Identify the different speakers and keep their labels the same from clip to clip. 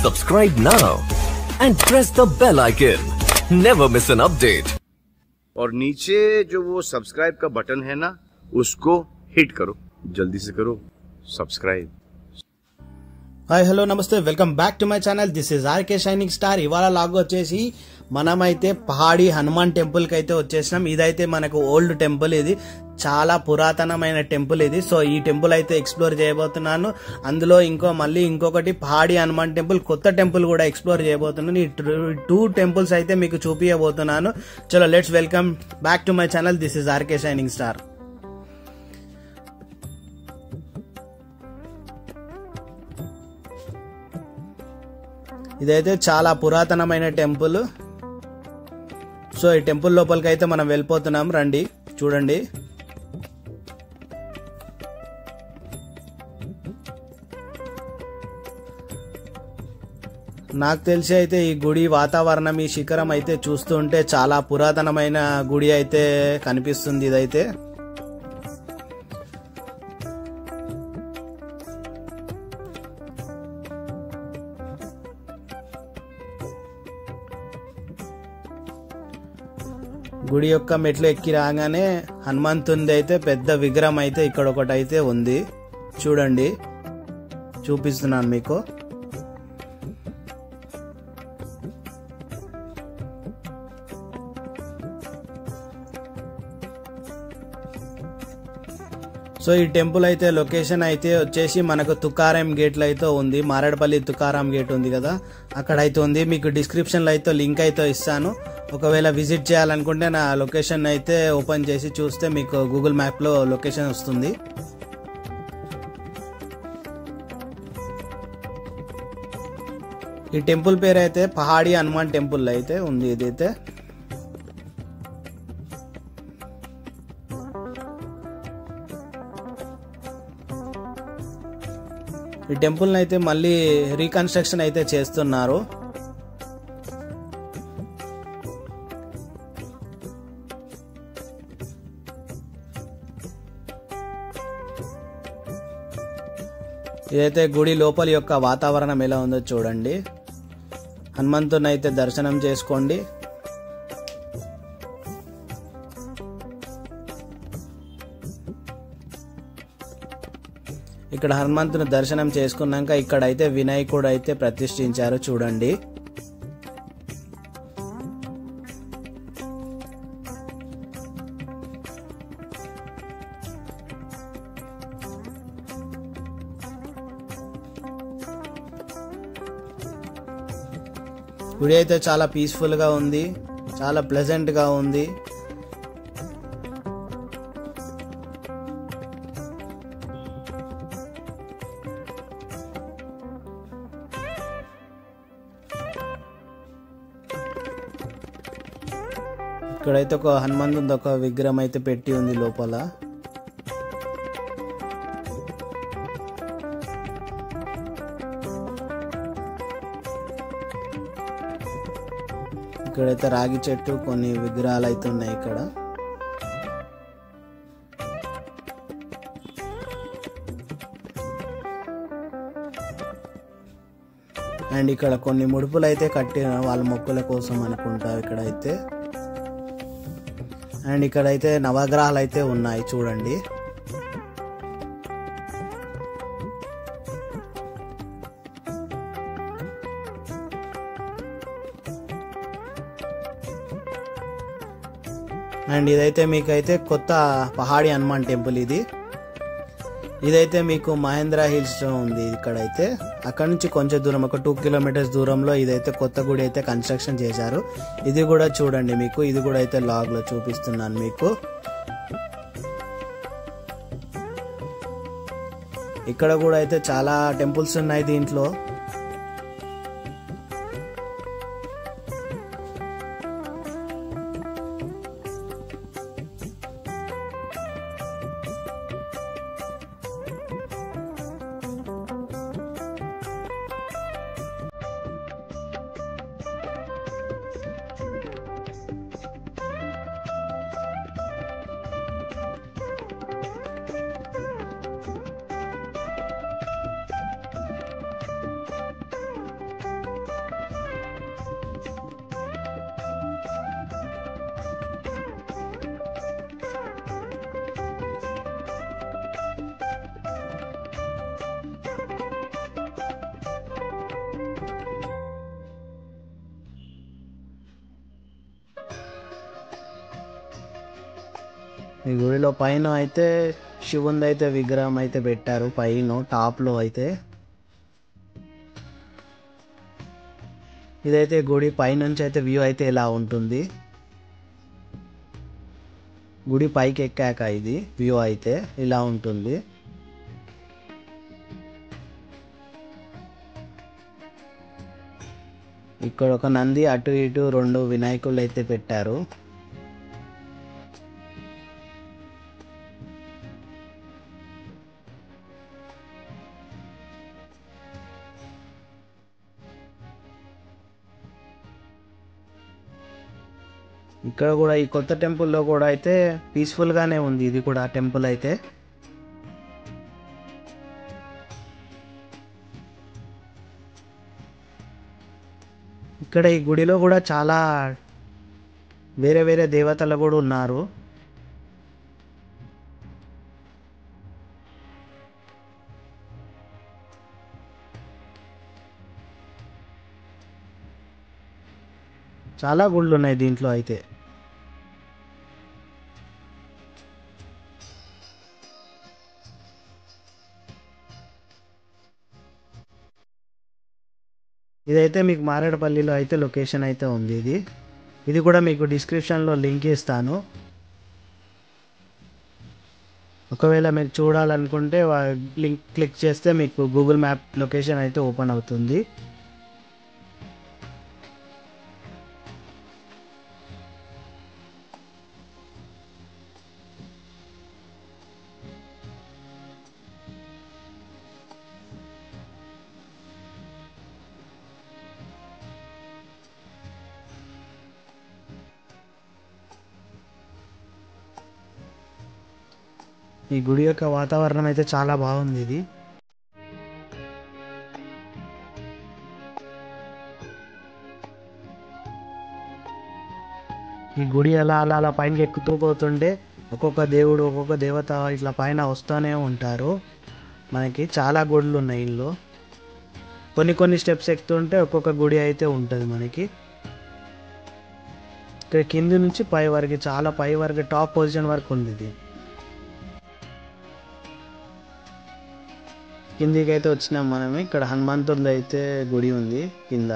Speaker 1: Subscribe now and press the bell icon. Never miss an update.
Speaker 2: और नीचे जो वो सब्सक्राइब का बटन है ना, उसको हिट करो, जल्दी से करो सब्सक्राइब.
Speaker 3: హాయ్ హలో నమస్తే, welcome back to my channel. This is RK shining star. ఇవాళ లాగ్ వచ్చేసి మనమైతే పహాడి హనుమాన్ టెంపుల్ కి అయితే వచ్చేసినాం. ఇదైతే మనకు ఓల్డ్ టెంపుల్, ఇది చాలా పురాతనమైన టెంపుల్ ఇది. సో ఈ టెంపుల్ అయితే ఎక్స్ప్లోర్ చేయబోతున్నాను. అందులో ఇంకొకటి పహాడి హనుమాన్ టెంపుల్, కొత్త టెంపుల్ కూడా ఎక్స్ప్లోర్ చేయబోతున్నాను. ఈ టూ టెంపుల్స్ అయితే మీకు చూపించబోతున్నాను. చలో let's welcome back to my channel. This is RK shining star. ఇదైతే చాలా పురాతనమైన టెంపుల్. సో ఈ టెంపుల్ లోపలికి అయితే మనం వెళ్ళిపోతున్నాం. రండి చూడండి. నాకు తెలిసి అయితే ఈ గుడి వాతావరణం, ఈ శిఖరం అయితే చూస్తుంటే చాలా పురాతనమైన గుడి అయితే కనిపిస్తుంది. ఇదైతే గుడి యొక్క మెట్లు ఎక్కి రాగానే హనుమంతునిది అయితే పెద్ద విగ్రహం అయితే ఇక్కడ ఒకటి అయితే ఉంది. చూడండి, చూపిస్తున్నాను మీకు. సో ఈ టెంపుల్ అయితే లొకేషన్ అయితే వచ్చేసి మనకు తుకారాం గేట్లో అయితే ఉంది. మారేడుపల్లి తుకారాం గేట్ ఉంది కదా, అక్కడ అయితే ఉంది. మీకు డిస్క్రిప్షన్లో అయితే లింక్ అయితే ఇస్తాను. ఒకవేళ విజిట్ చేయాలనుకుంటే నా లొకేషన్ అయితే ఓపెన్ చేసి చూస్తే మీకు గూగుల్ మ్యాప్లో లొకేషన్ వస్తుంది. ఈ టెంపుల్ పేరు అయితే పహాడి హనుమాన్ టెంపుల్ అయితే ఉంది. ఇదైతే ఈ టెంపుల్ అయితే మళ్ళీ రీకన్స్ట్రక్షన్ అయితే చేస్తున్నారు. ఇదైతే గుడి లోపలి యొక్క వాతావరణం ఎలా ఉందో చూడండి. హనుమంతుని అయితే దర్శనం చేసుకోండి. ఇక్కడ హనుమంతుని దర్శనం చేసుకున్నాక ఇక్కడైతే వినాయకుడు అయితే ప్రతిష్ఠించారు. చూడండి, గుడి అయితే చాలా పీస్ఫుల్ గా ఉంది, చాలా ప్లెజెంట్ గా ఉంది. ఇక్కడైతే ఒక హనుమంతుడి ఒక విగ్రహం అయితే పెట్టి ఉంది లోపల. ఇక్కడైతే రాగి చెట్టు, కొన్ని విగ్రహాలు అయితే ఉన్నాయి ఇక్కడ. అండ్ ఇక్కడ కొన్ని ముడుపులు అయితే కట్టిన వాళ్ళ మొక్కుల కోసం అనుకుంటా ఇక్కడైతే. అండ్ ఇక్కడైతే నవగ్రహాలు అయితే ఉన్నాయి చూడండి. అండ్ ఇదైతే మీకైతే కొత్త పహాడి హనుమాన్ టెంపుల్ ఇదైతే మీకు మహేంద్ర హిల్స్ ఉంది. ఇక్కడైతే అక్కడ నుంచి కొంచెం దూరం, ఒక 2 కిలోమీటర్స్ దూరంలో ఇదైతే కొత్త గుడి అయితే కన్స్ట్రక్షన్ చేశారు. ఇది కూడా చూడండి మీకు, ఇది కూడా అయితే లాగ్ లో చూపిస్తున్నాను మీకు. ఇక్కడ కూడా అయితే చాలా టెంపుల్స్ ఉన్నాయి దీంట్లో. ఈ గుడిలో పైన అయితే శివుంది అయితే విగ్రహం అయితే పెట్టారు పైన టాప్లో అయితే. ఇదైతే గుడి పైనుంచి అయితే వ్యూ అయితే ఇలా ఉంటుంది. గుడి పైకి ఎక్కాక ఇది వ్యూ అయితే ఇలా ఉంటుంది. ఇక్కడ ఒక నంది, అటు ఇటు 2 వినాయకులు అయితే పెట్టారు. ఇక్కడ కూడా ఈ కొత్త టెంపుల్లో కూడా అయితే పీస్ఫుల్గానే ఉంది. ఇది కూడా టెంపుల్ అయితే ఇక్కడ ఈ గుడిలో కూడా చాలా వేరే వేరే దేవతలు కూడా ఉన్నారు. చాలా గుళ్ళు ఉన్నాయి దీంట్లో అయితే. ఇదైతే మీకు మారేడుపల్లిలో అయితే లొకేషన్ అయితే ఉంది. ఇది కూడా మీకు డిస్క్రిప్షన్లో లింక్ ఇస్తాను. ఒకవేళ మీరు చూడాలనుకుంటే లింక్ క్లిక్ చేస్తే మీకు గూగుల్ మ్యాప్ లొకేషన్ అయితే ఓపెన్ అవుతుంది. ఈ గుడి యొక్క వాతావరణం అయితే చాలా బాగుంది. ఈ గుడి అలా అలా అలా పైనకి ఎక్కుతూ పోతుంటే ఒక్కొక్క దేవుడు ఒక్కొక్క దేవత ఇట్లా పైన వస్తూనే ఉంటారు. మనకి చాలా గుడులు ఉన్నాయి ఇందులో. కొన్ని స్టెప్స్ ఎక్కుతుంటే ఒక్కొక్క గుడి అయితే ఉంటుంది మనకి. ఇక్కడ కింది నుంచి పై వరకు, చాలా పై వరకు టాప్ పొజిషన్ వరకు ఉంది ఇది. కిందికి అయితే వచ్చినాం మనం. ఇక్కడ హనుమంతుడి అయితే గుడి ఉంది కింద.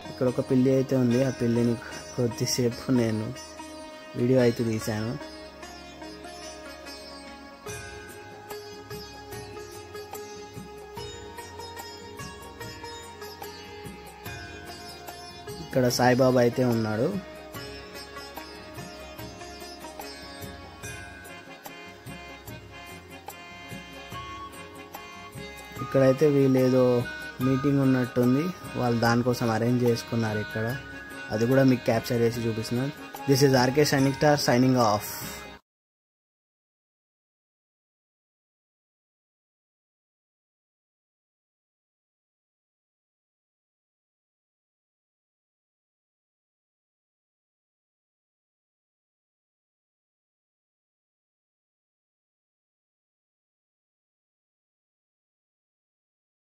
Speaker 3: ఇక్కడ ఒక పిల్లి అయితే ఉంది. ఆ పిల్లిని కొద్దిసేపు నేను వీడియో అయితే తీశాను. ఇక్కడ సాయిబాబా అయితే ఉన్నాడు. ఇక్కడైతే వీళ్ళు ఏదో మీటింగ్ ఉన్నట్టుంది, వాళ్ళు దానికోసం అరేంజ్ చేసుకున్నారు ఇక్కడ. అది కూడా మీకు క్యాప్చర్ చేసి చూపిస్తున్నాను. This is RK shining star signing of.